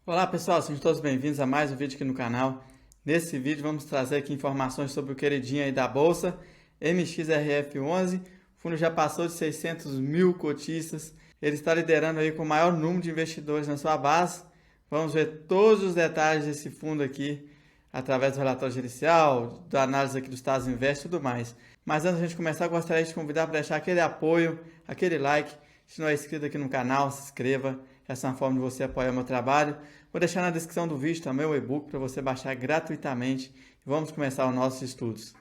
Olá pessoal, sejam todos bem-vindos a mais um vídeo aqui no canal. Nesse vídeo vamos trazer aqui informações sobre o queridinho aí da Bolsa, MXRF11. O fundo já passou de 600 mil cotistas, ele está liderando aí com o maior número de investidores na sua base. Vamos ver todos os detalhes desse fundo aqui, através do relatório gerencial, da análise aqui do Estados Invest e tudo mais. Mas antes de a gente começar, eu gostaria de te convidar para deixar aquele apoio, aquele like. Se não é inscrito aqui no canal, se inscreva. Essa é uma forma de você apoiar o meu trabalho. Vou deixar na descrição do vídeo também o e-book para você baixar gratuitamente. E vamos começar os nossos estudos.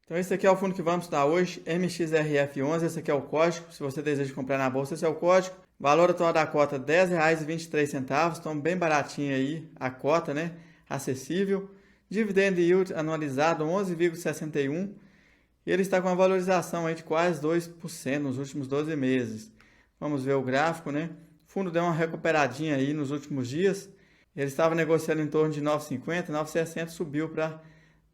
Então esse aqui é o fundo que vamos estudar hoje, MXRF11, esse aqui é o código. Se você deseja comprar na bolsa, esse é o código. Valor atual da cota R$ 10,23, então bem baratinho aí a cota, né? Acessível. Dividend yield anualizado 11,61. E ele está com uma valorização aí de quase 2% nos últimos 12 meses. Vamos ver o gráfico, né? O fundo deu uma recuperadinha aí nos últimos dias. Ele estava negociando em torno de 9,50, 9,60, subiu para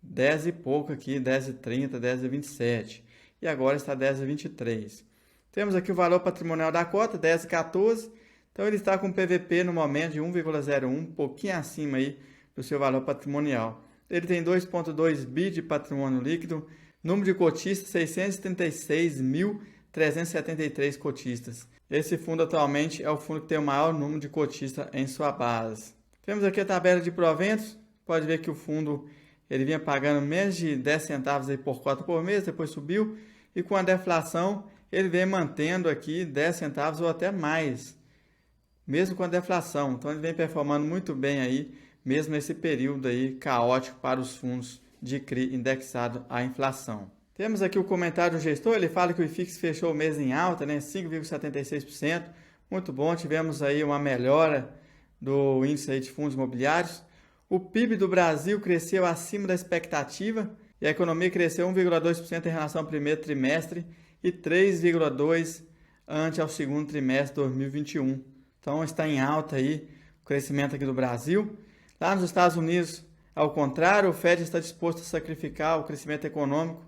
10 e pouco aqui, 10,30, 10,27. E agora está 10,23. Temos aqui o valor patrimonial da cota, 10,14. Então ele está com PVP no momento de 1,01, um pouquinho acima aí do seu valor patrimonial. Ele tem 2,2 bi de patrimônio líquido. Número de cotistas, 636.373 cotistas. Esse fundo atualmente é o fundo que tem o maior número de cotistas em sua base. Temos aqui a tabela de proventos. Pode ver que o fundo ele vinha pagando menos de 10 centavos aí por cota por mês, depois subiu. E com a deflação, ele vem mantendo aqui 10 centavos ou até mais, mesmo com a deflação. Então ele vem performando muito bem aí, mesmo nesse período aí caótico para os fundos de CRI indexado à inflação. Temos aqui o comentário do gestor, ele fala que o IFIX fechou o mês em alta, né, 5,76%, muito bom, tivemos aí uma melhora do índice aí de fundos imobiliários. O PIB do Brasil cresceu acima da expectativa e a economia cresceu 1,2% em relação ao primeiro trimestre e 3,2% ante ao segundo trimestre de 2021. Então está em alta aí o crescimento aqui do Brasil. Lá nos Estados Unidos, ao contrário, o Fed está disposto a sacrificar o crescimento econômico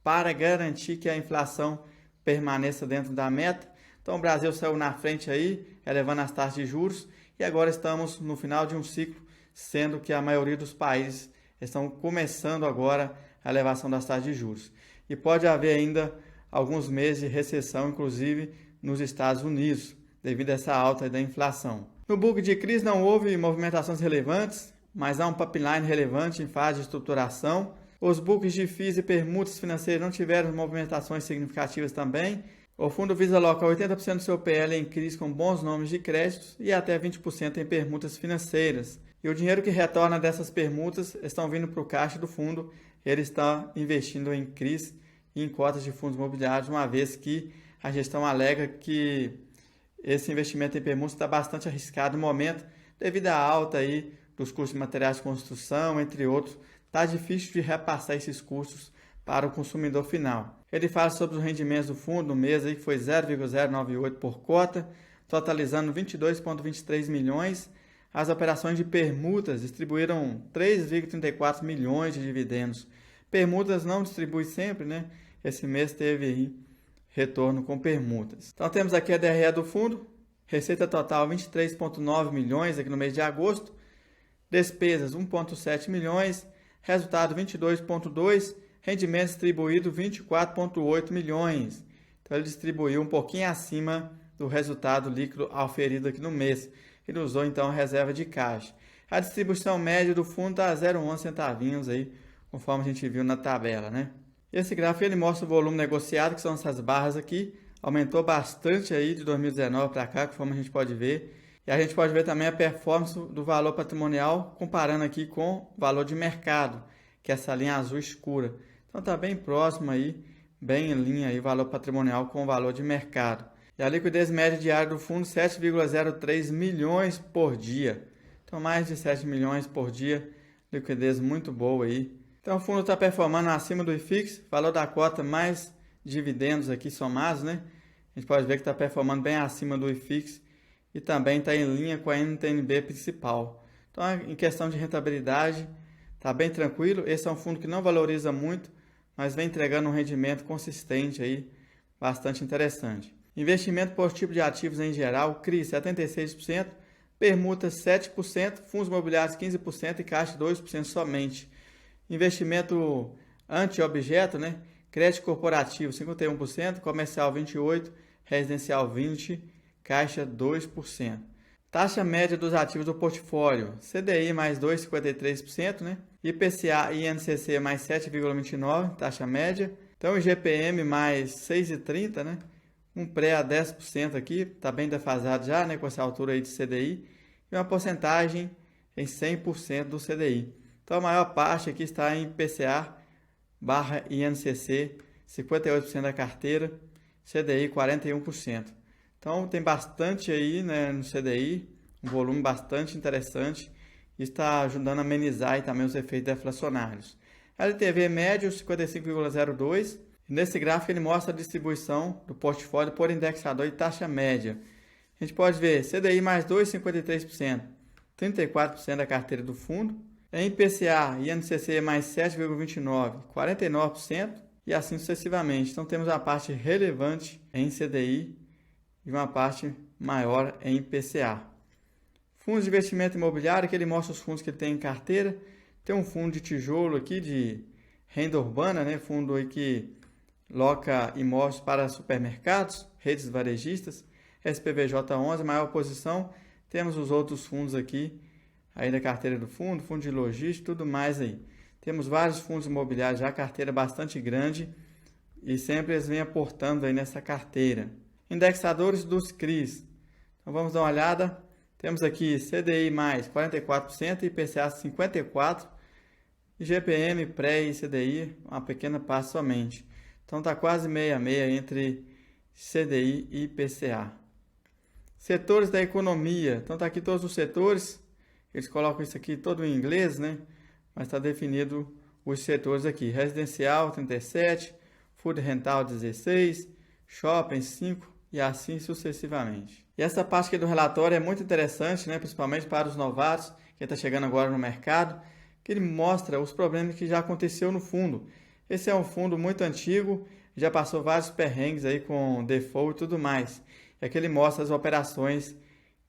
para garantir que a inflação permaneça dentro da meta. Então o Brasil saiu na frente aí, elevando as taxas de juros, e agora estamos no final de um ciclo, sendo que a maioria dos países estão começando agora a elevação das taxas de juros. E pode haver ainda alguns meses de recessão, inclusive nos Estados Unidos, devido a essa alta da inflação. No book de crise não houve movimentações relevantes, mas há um pipeline relevante em fase de estruturação. Os books de FIIs e permutas financeiras não tiveram movimentações significativas também. O fundo visa alocar 80% do seu PL em CRIs com bons nomes de créditos e até 20% em permutas financeiras. E o dinheiro que retorna dessas permutas estão vindo para o caixa do fundo. Ele está investindo em CRIs e em cotas de fundos imobiliários, uma vez que a gestão alega que esse investimento em permutas está bastante arriscado no momento, devido à alta aí dos custos de materiais de construção, entre outros. Está difícil de repassar esses custos para o consumidor final. Ele fala sobre os rendimentos do fundo no mês aí, que foi 0,098 por cota, totalizando 22,23 milhões. As operações de permutas distribuíram 3,34 milhões de dividendos. Permutas não distribui sempre, né? Esse mês teve aí retorno com permutas. Então temos aqui a DRE do fundo, receita total 23,9 milhões aqui no mês de agosto, despesas 1,7 milhões, resultado 22,2, rendimento distribuído 24,8 milhões. Então ele distribuiu um pouquinho acima do resultado líquido auferido aqui no mês. Ele usou então a reserva de caixa. A distribuição média do fundo está a 0,11 centavinhos aí, conforme a gente viu na tabela, né? Esse gráfico ele mostra o volume negociado, que são essas barras aqui. Aumentou bastante aí de 2019 para cá, conforme a gente pode ver. E a gente pode ver também a performance do valor patrimonial, comparando aqui com o valor de mercado, que é essa linha azul escura. Então está bem próximo aí, bem em linha aí o valor patrimonial com o valor de mercado. E a liquidez média diária do fundo, 7,03 milhões por dia. Então mais de 7 milhões por dia, liquidez muito boa aí. Então o fundo está performando acima do IFIX, valor da cota mais dividendos aqui somados, né? A gente pode ver que está performando bem acima do IFIX. E também está em linha com a NTNB principal. Então, em questão de rentabilidade, está bem tranquilo. Esse é um fundo que não valoriza muito, mas vem entregando um rendimento consistente aí, bastante interessante. Investimento por tipo de ativos em geral, CRI 76%, permutas 7%, fundos imobiliários 15% e caixa 2% somente. Investimento anti-objeto, né? Crédito corporativo 51%, comercial 28%, residencial 20%, caixa 2%. Taxa média dos ativos do portfólio, CDI mais 2,53%, né? IPCA e INCC mais 7,29%, taxa média. Então, IGPM mais 6,30%, né? Um pré a 10% aqui, está bem defasado já, né? Com essa altura aí de CDI. E uma porcentagem em 100% do CDI. Então, a maior parte aqui está em IPCA barra INCC, 58% da carteira, CDI 41%. Então, tem bastante aí, né, no CDI, um volume bastante interessante. Isso está ajudando a amenizar aí também os efeitos deflacionários. LTV médio 55,02. Nesse gráfico ele mostra a distribuição do portfólio por indexador e taxa média. A gente pode ver CDI mais 2,53%, 34% da carteira do fundo. Em IPCA e INCC mais 7,29%, 49% e assim sucessivamente. Então temos uma parte relevante em CDI e uma parte maior em IPCA. Fundos de investimento imobiliário, que ele mostra os fundos que ele tem em carteira. Tem um fundo de tijolo aqui de renda urbana, né? Fundo aí que loca imóveis para supermercados, redes varejistas. SPVJ 11, maior posição. Temos os outros fundos aqui, aí da carteira do fundo, fundo de logística, tudo mais aí. Temos vários fundos imobiliários já, carteira bastante grande e sempre eles vêm aportando aí nessa carteira. Indexadores dos CRIs. Então vamos dar uma olhada. Temos aqui CDI mais 44%, IPCA 54%, IGPM, pré e CDI, uma pequena parte somente. Então está quase meia a meia entre CDI e IPCA. Setores da economia. Então está aqui todos os setores. Eles colocam isso aqui todo em inglês, né? Mas está definido os setores aqui. Residencial 37%, food rental 16%, shopping 5% e assim sucessivamente. E essa parte aqui do relatório é muito interessante, né? Principalmente para os novatos, que está chegando agora no mercado, que ele mostra os problemas que já aconteceu no fundo. Esse é um fundo muito antigo, já passou vários perrengues aí com default e tudo mais. E aqui ele mostra as operações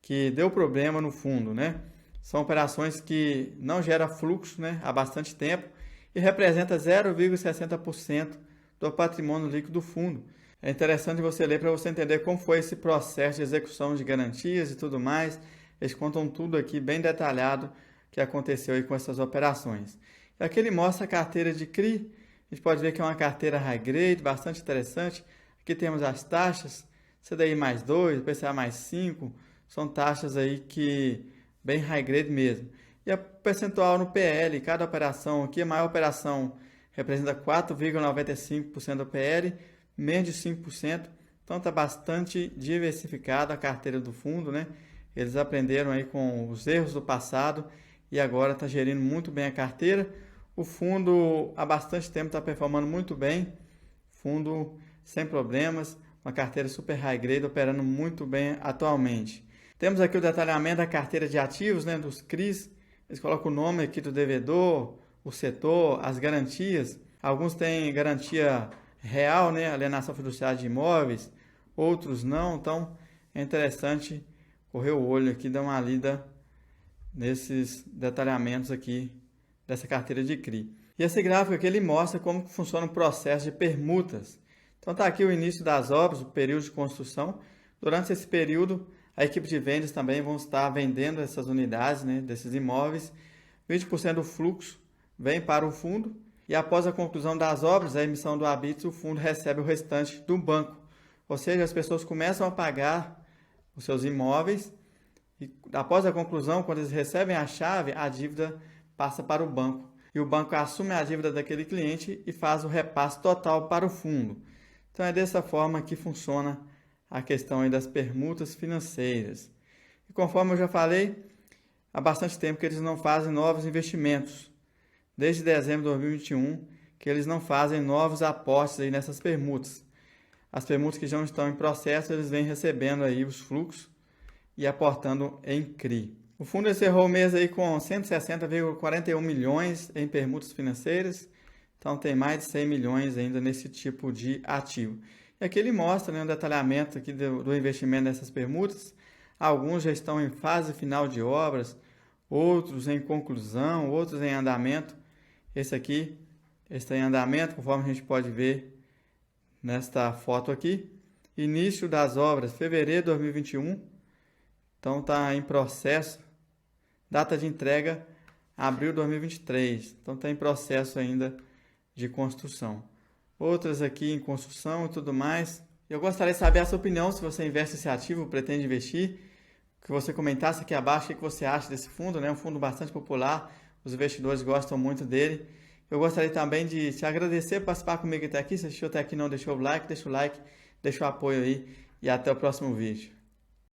que deu problema no fundo, né? São operações que não geram fluxo, né, há bastante tempo e representa 0,60% do patrimônio líquido do fundo. É interessante você ler para você entender como foi esse processo de execução de garantias e tudo mais. Eles contam tudo aqui bem detalhado que aconteceu aí com essas operações. E aqui ele mostra a carteira de CRI. A gente pode ver que é uma carteira high grade, bastante interessante. Aqui temos as taxas, CDI mais 2, IPCA mais 5, são taxas aí que bem high grade mesmo. E a percentual no PL, cada operação aqui, a maior operação representa 4,95% do PL, menos de 5%. Então está bastante diversificada a carteira do fundo, né? Eles aprenderam aí com os erros do passado e agora está gerindo muito bem a carteira. O fundo há bastante tempo está performando muito bem, fundo sem problemas, uma carteira super high grade operando muito bem atualmente. Temos aqui o detalhamento da carteira de ativos, né, dos CRIs. Eles colocam o nome aqui do devedor, o setor, as garantias. Alguns têm garantia real, né, alienação fiduciária de imóveis, outros não. Então é interessante correr o olho aqui, dar uma lida nesses detalhamentos aqui dessa carteira de CRI. E esse gráfico aqui ele mostra como funciona o processo de permutas. Então está aqui o início das obras, o período de construção. Durante esse período, a equipe de vendas também vão estar vendendo essas unidades, né, desses imóveis. 20% do fluxo vem para o fundo e após a conclusão das obras, a emissão do habite, o fundo recebe o restante do banco. Ou seja, as pessoas começam a pagar os seus imóveis e após a conclusão, quando eles recebem a chave, a dívida passa para o banco. E o banco assume a dívida daquele cliente e faz o repasse total para o fundo. Então é dessa forma que funciona a questão aí das permutas financeiras. E conforme eu já falei, há bastante tempo que eles não fazem novos investimentos. Desde dezembro de 2021 que eles não fazem novos aportes aí nessas permutas. As permutas que já estão em processo, eles vêm recebendo aí os fluxos e aportando em CRI. O fundo encerrou o mês aí com 160,41 milhões em permutas financeiras. Então tem mais de 100 milhões ainda nesse tipo de ativo. E aqui ele mostra, né, um detalhamento aqui do investimento nessas permutas. Alguns já estão em fase final de obras, outros em conclusão, outros em andamento. Esse aqui está em andamento, conforme a gente pode ver nesta foto aqui. Início das obras, fevereiro de 2021. Então está em processo. Data de entrega, abril de 2023. Então está em processo ainda de construção. Outras aqui em construção e tudo mais. Eu gostaria de saber a sua opinião, se você investe nesse ativo, pretende investir. Que você comentasse aqui abaixo o que você acha desse fundo, né? Um fundo bastante popular, os investidores gostam muito dele. Eu gostaria também de te agradecer por participar comigo até aqui. Se assistiu até aqui e não deixou o like, deixa o apoio aí e até o próximo vídeo.